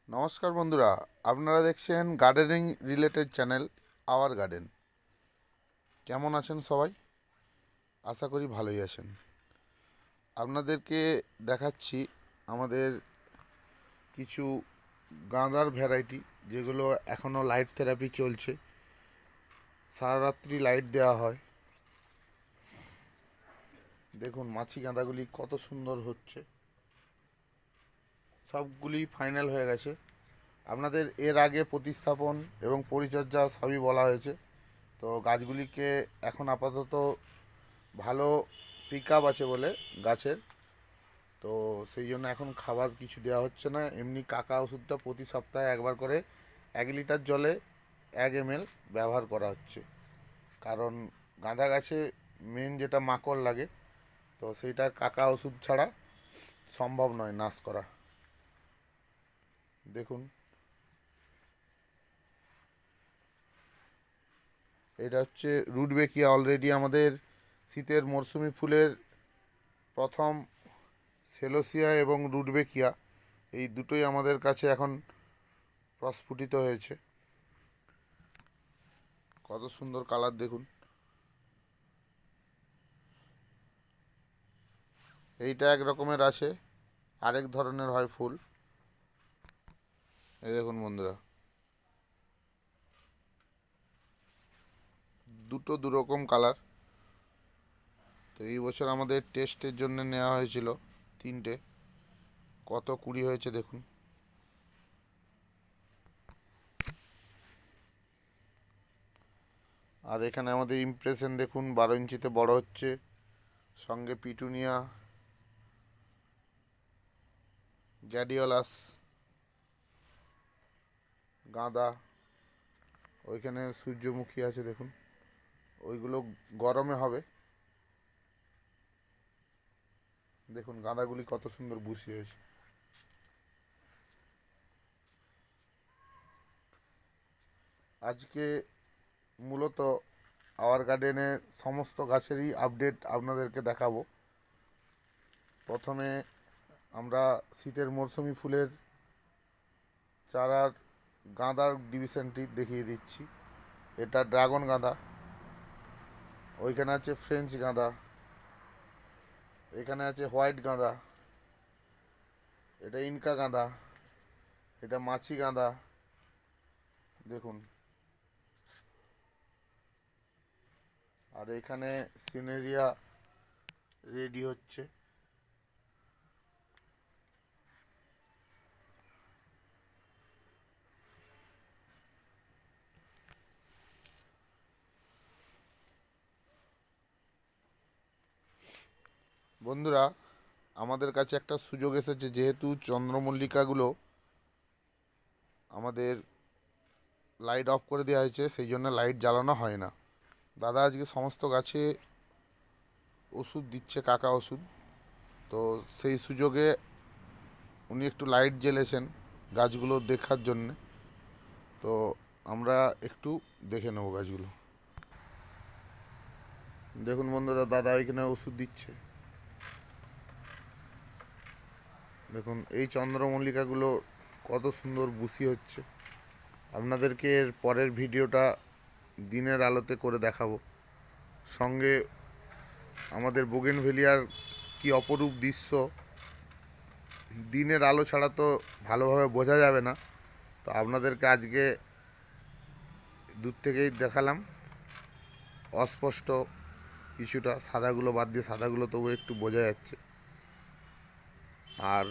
নমস্কার বন্ধুরা, আপনারা দেখছেন gardening related channel hour garden. কেমন আছেন সবাই? আশা করি ভালোই আছেন। আপনাদেরকে দেখাচ্ছি আমাদের কিছু গাঁদার ভ্যারাইটি, যেগুলো এখনও লাইট থেরাপি চলছে। সারা রাত্রি লাইট দেওয়া হয়। দেখুন মাছি গাঁদাগুলি কত সুন্দর হচ্ছে, সবগুলি ফাইনাল হয়ে গেছে। আপনাদের এর আগে প্রতিস্থাপন এবং পরিচর্যা সবই বলা হয়েছে। তো গাছগুলিকে এখন আপাতত ভালো পিক আপ আছে বলে গাছের, তো সেই জন্য এখন খাবার কিছু দেওয়া হচ্ছে না। এমনি কাকা ওষুধটা প্রতি সপ্তাহে একবার করে 1 লিটার জলে 1 ml ব্যবহার করা হচ্ছে। কারণ গাঁদা গাছে মেন যেটা মাকড় লাগে, তো সেইটা কাকা ওষুধ ছাড়া সম্ভব নয় নাশ করা। দেখুন এটা হচ্ছে রুটবেকিয়া। অলরেডি আমাদের শীতের মরশুমি ফুলের প্রথম সেলোসিয়া এবং রুটবেকিয়া, এই দুটোই আমাদের কাছে এখন প্রস্ফুটিত হয়েছে। কত সুন্দর কালার দেখুন। এইটা এক রকমের আছে, আরেক ধরনের হয় ফুল। এই দেখুন বন্ধুরা, দুটো দুরকম কালার। তো এই বছর আমাদের টেস্টের জন্য নেওয়া হয়েছিল 3টে। কত কুড়ি হয়েছে দেখুন। আর এখানে আমাদের ইমপ্রেশন দেখুন, 12 ইঞ্চিতে বড় হচ্ছে। সঙ্গে পিটুনিয়া, গ্যাডিওলাস, গাঁদা, ওইখানে সূর্যমুখী আছে দেখুন। ওইগুলো গরমে হবে। দেখুন গাঁদাগুলি কত সুন্দর বুশি হয়েছে। আজকে মূলত আওয়ার গার্ডেনের সমস্ত গাছেরই আপডেট আপনাদেরকে দেখাবো। প্রথমে আমরা শীতের মরশুমি ফুলের চারার গাঁদার ডিভিশনটি দেখিয়ে দিচ্ছি। এটা ড্রাগন গাঁদা, ওইখানে আছে ফ্রেঞ্চ গাঁদা, এখানে আছে হোয়াইট গাঁদা, এটা ইনকা গাঁদা, এটা মাছি গাঁদা। দেখুন, আর এখানে সিনেরিয়া রেডি হচ্ছে। বন্ধুরা, আমাদের কাছে একটা সুযোগ এসেছে, যেহেতু চন্দ্রমল্লিকাগুলো আমাদের লাইট অফ করে দেওয়া হয়েছে, সেই জন্য লাইট জ্বালানো হয় না। দাদা আজকে সমস্ত গাছে ওষুধ দিচ্ছে, কাকা ওষুধ। তো সেই সুযোগে উনি একটু লাইট জ্বেলেছেন গাছগুলো দেখার জন্যে। তো আমরা একটু দেখে নেব গাছগুলো। দেখুন বন্ধুরা, দাদা এখানে ওষুধ দিচ্ছে। দেখুন এই চন্দ্রমল্লিকাগুলো কত সুন্দর বুশি হচ্ছে। আপনাদেরকে এর পরের ভিডিওটা দিনের আলোতে করে দেখাবো। সঙ্গে আমাদের বোগেনভেলিয়ার কি অপরূপ দৃশ্য, দিনের আলো ছাড়া তো ভালোভাবে বোঝা যাবে না। তো আপনাদেরকে আজকে দূর থেকেই দেখালাম। অস্পষ্ট কিছুটা, সাদাগুলো বাদ দিয়ে সাদাগুলো তবু একটু বোঝা যাচ্ছে। আর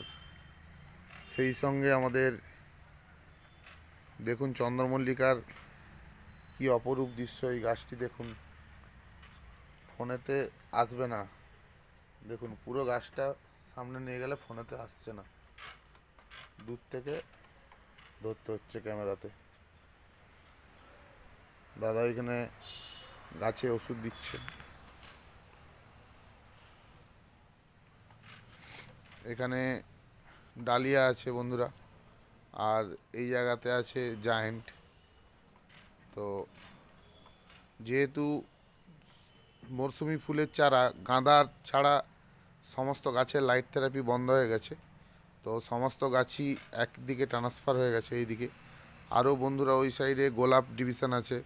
সেই সঙ্গে আমাদের দেখুন চন্দ্রমল্লিকার কি অপরূপ দৃশ্য। এই গাছটি দেখুন, ফোনেতে আসবে না। দেখুন পুরো গাছটা সামনে নিয়ে গেলে ফোনেতে আসছে না, দূর থেকে ধরতে হচ্ছে ক্যামেরাতে। দাদা এখানে গাছে ওষুধ দিচ্ছে। এখানে ডালিয়া আছে বন্ধুরা, আর এই জায়গাতে আছে জায়েন্ট। তো যেহেতু মরশুমি ফুলের চারা, গাঁদার ছাড়া সমস্ত গাছের লাইট থেরাপি বন্ধ হয়ে গেছে, তো তো সমস্ত গাছই একদিকে ট্রান্সফার হয়ে গেছে এইদিকে। আরও বন্ধুরা ওই সাইডে গোলাপ ডিভিশন আছে,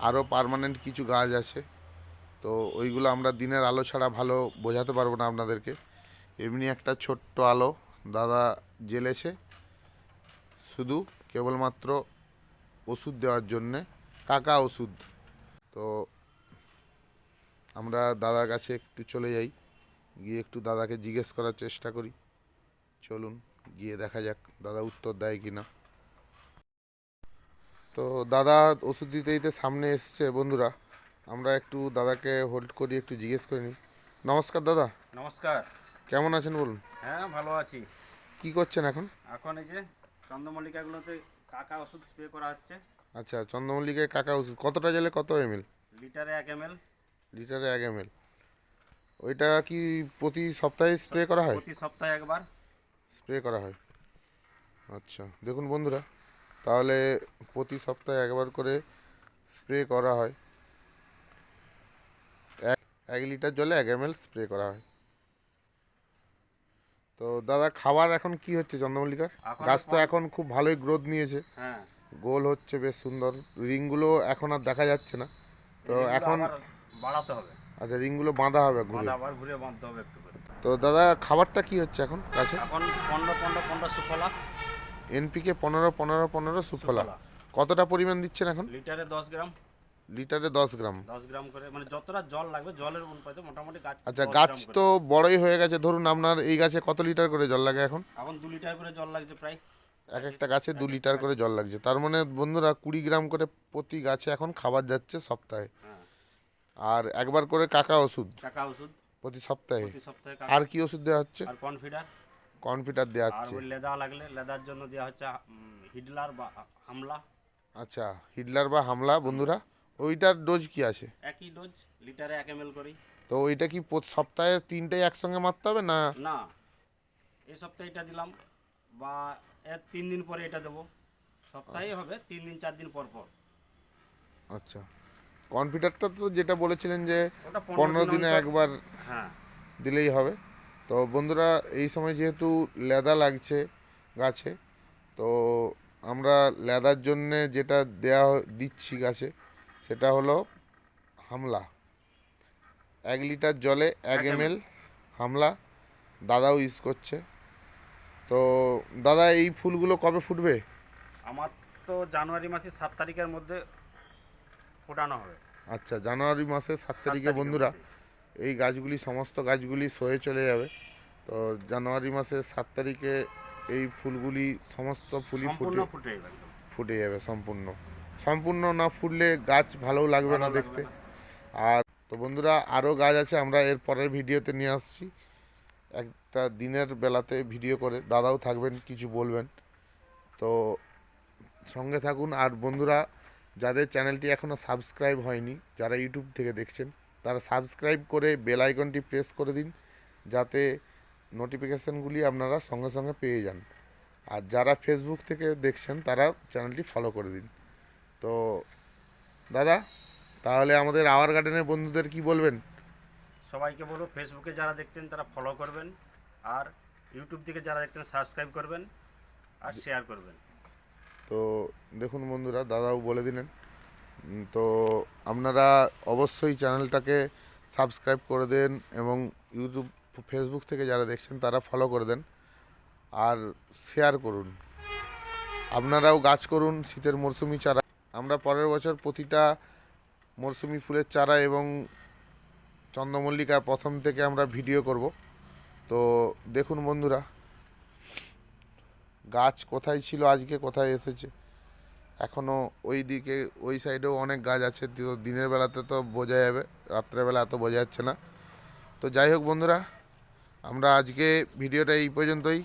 আরও পার্মানেন্ট কিছু গাছ আছে। তো ওইগুলো আমরা দিনের আলো ছাড়া ভালো বোঝাতে পারবো না আপনাদেরকে। এমনি একটা ছোট্ট আলো দাদা জ্বেলেছে শুধু কেবলমাত্র ওষুধ দেওয়ার জন্যে, কাকা ওষুধ। তো আমরা দাদার কাছে একটু চলে যাই, গিয়ে একটু দাদাকে জিজ্ঞেস করার চেষ্টা করি। চলুন গিয়ে দেখা যাক দাদা উত্তর দেয় কি না। তো দাদা ওষুধ দিতে দিতে সামনে এসছে বন্ধুরা, আমরা একটু দাদাকে হোল্ড করি, একটু জিজ্ঞেস করে নিই। নমস্কার দাদা। নমস্কার। কেমন আছেন বলুন? হ্যাঁ, ভালো আছি। কি করছেন এখন? এখন এই যে চন্দ্রমল্লিকাগুলোতে কাকা ওষুধ স্প্রে করা হচ্ছে। আচ্ছা, চন্দ্রমল্লিকায় কাকা ওষুধ কতটা জেলে কত এমএল? লিটারে 1 ml। লিটারে 1 ml। ওইটা কি প্রতি সপ্তাহে স্প্রে করা হয়? প্রতি সপ্তাহে একবার। স্প্রে করা হয়। আচ্ছা দেখুন বন্ধুরা, তাহলে প্রতি সপ্তাহে একবার করে স্প্রে করা হয়। 1 লিটার জলে 1 ml স্প্রে করা হয়। তো দাদা খাবার এখন কি হচ্ছে চন্দ্রমল্লিকার? গাছ তো এখন খুব ভালোই গ্রোথ নিয়েছে, হ্যাঁ, গোল হচ্ছে বেশ সুন্দর। রিংগুলো এখন আর দেখা যাচ্ছে না, তো এখন আবার বাড়াতে হবে। আচ্ছা রিংগুলো বাঁধা হবে ঘুরে। আবার ঘুরে বাঁধতে হবে একটু করে। তো দাদা খাবারটা কি হচ্ছে এখন গাছে? এখন 15-15-15 সুফলা। এনপিকে 15-15-15 সুফলা। সুফলা কতটা পরিমাণ দিচ্ছেন এখন? লিটারে 10 গ্রাম। লিটারে 10 গ্রাম। 10 গ্রাম করে, মানে যতটা জল লাগবে জলের অনুপাতে মোটামুটি গাছ আচ্ছা 10 গাছ গ্রাম করে। তো বড়ই হয়ে গেছে, ধরুন আপনার এই গাছে কত লিটার করে জল লাগে এখন? এখন 2 লিটার করে জল লাগছে প্রায়। এক একটা গাছে 2 লিটার করে জল লাগছে, তার মানে বন্ধুরা 20 গ্রাম করে প্রতি গাছে এখন খাবার যাচ্ছে সপ্তাহে। হ্যাঁ, আর একবার করে কাকা ওষুধ কাকা ওষুধ প্রতি সপ্তাহে। প্রতি সপ্তাহে আর কি ওষুধ দেওয়া হচ্ছে? আর কনফিডার। কনফিটার দেওয়া আর হচ্ছে। ওই লেদা লাগলে লেদার জন্য দেওয়া হচ্ছে হিডলার বা হামলা। আচ্ছা হিটলার বা হামলা বন্ধুরা, ওইটার ডোজ কি আছে? একই ডোজ, লিটারে 1 ml করি। তো ওইটা কি সপ্তাহে 3টেই একসঙ্গে মারতে হবে না? না, এই সপ্তাহে এটা দিলাম, বা এর 3 দিন পরে এটা দেবো। সপ্তাহে হবে 3 দিন 4 দিন পর পর। আচ্ছা কনফিটারটা তো যেটা বলেছিলেন যে ওটা 15 দিন দিনে অন্তর। একবার হ্যাঁ, দিলেই হবে। তো বন্ধুরা এই সময় যেহেতু লেদা লাগছে গাছে, তো আমরা লেদার জন্যে যেটা দিচ্ছি গাছে সেটা হলো হামলা। 1 লিটার জলে 1 ml হামলা দাদাও ইউজ করছে। তো দাদা এই ফুলগুলো কবে ফুটবে? আমার তো জানুয়ারি মাসের 7 তারিখের মধ্যে ফোটানো হবে। আচ্ছা জানুয়ারি মাসের 7 তারিখে 7 বন্ধুরা মধ্যে। এই গাছগুলি সমস্ত গাছগুলি সয়ে চলে যাবে। তো জানুয়ারি মাসের 7 তারিখে এই ফুলগুলি সমস্ত ফুলই সম্পূর্ণ ফুটে যাবে একদম। ফুটে যাবে সম্পূর্ণ। সম্পূর্ণ না ফুটলে গাছ ভালোও লাগবে না ভালো দেখতে। লাগবে না। আর তো বন্ধুরা আরও গাছ আছে, আমরা এর পরের ভিডিওতে নিয়ে আসছি একটা দিনের বেলাতে ভিডিও করে, দাদাও থাকবেন কিছু বলবেন। তো সঙ্গে থাকুন। আর বন্ধুরা যাদের চ্যানেলটি এখনও সাবস্ক্রাইব হয়নি, যারা ইউটিউব থেকে দেখছেন তারা সাবস্ক্রাইব করে বেল আইকনটি প্রেস করে দিন, যাতে নোটিফিকেশানগুলি আপনারা সঙ্গে সঙ্গে পেয়ে যান। আর যারা ফেসবুক থেকে দেখছেন তারা চ্যানেলটি ফলো করে দিন। তো দাদা তাহলে আমাদের আওয়ার গার্ডেনের বন্ধুদের কি বলবেন? সবাইকে বলবো ফেসবুকে যারা দেখছেন তারা ফলো করবেন, আর ইউটিউব থেকে যারা দেখছেন সাবস্ক্রাইব করবেন আর শেয়ার করবেন। তো দেখুন বন্ধুরা দাদাও বলে দিলেন। তো আপনারা অবশ্যই চ্যানেলটাকে সাবস্ক্রাইব করে দেন এবং ইউটিউব ফেসবুক থেকে যারা দেখছেন তারা ফলো করে দেন আর শেয়ার করুন। আপনারাও গাছ করুন শীতের মরশুমি চারা। আমরা পরের বছর প্রতিটা মরশুমি ফুলের চারা এবং চন্দ্রমল্লিকার প্রথম থেকে আমরা ভিডিও করব। তো দেখুন বন্ধুরা গাছ কোথায় ছিল আজকে কোথায় এসেছে। এখনও ওই দিকে ওই সাইডেও অনেক গাছ আছে, তো দিনের বেলাতে তো বোঝা যাবে, রাত্রেবেলা এত বোঝা যাচ্ছে না। তো যাই হোক বন্ধুরা, আমরা আজকে ভিডিওটা এই পর্যন্তই।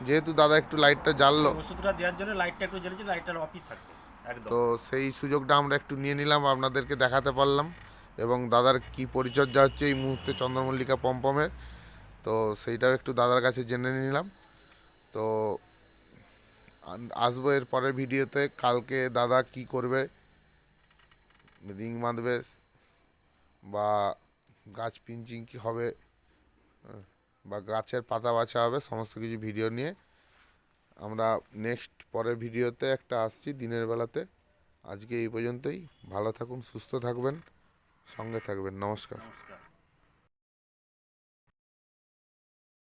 যেহেতু দাদা একটু লাইটটা জ্বাললো, ওষুধটা দেওয়ার জন্য লাইটটা একটু জ্বেলেছি, লাইটটা অফই থাকবে একদম। তো সেই সুযোগটা আমরা একটু নিয়ে নিলাম, আপনাদেরকে দেখাতে পারলাম এবং দাদার কি পরিচর্যা হচ্ছে এই মুহূর্তে চন্দ্রমল্লিকা পম্পমের, তো সেইটাও একটু দাদার কাছে জেনে নিলাম। তো আসবো এর পরের ভিডিওতে, কালকে দাদা কি করবে, রিং বাঁধবে বা গাছ পিঞ্চিং কি হবে, বা গাছের পাতা বাছা হবে, সমস্ত কিছু ভিডিও নিয়ে আমরা নেক্সট পরের ভিডিওতে একটা আসছি দিনের বেলাতে। আজকে এই পর্যন্তই। ভালো থাকুন, সুস্থ থাকবেন, সঙ্গে থাকবেন। নমস্কার। নমস্কার।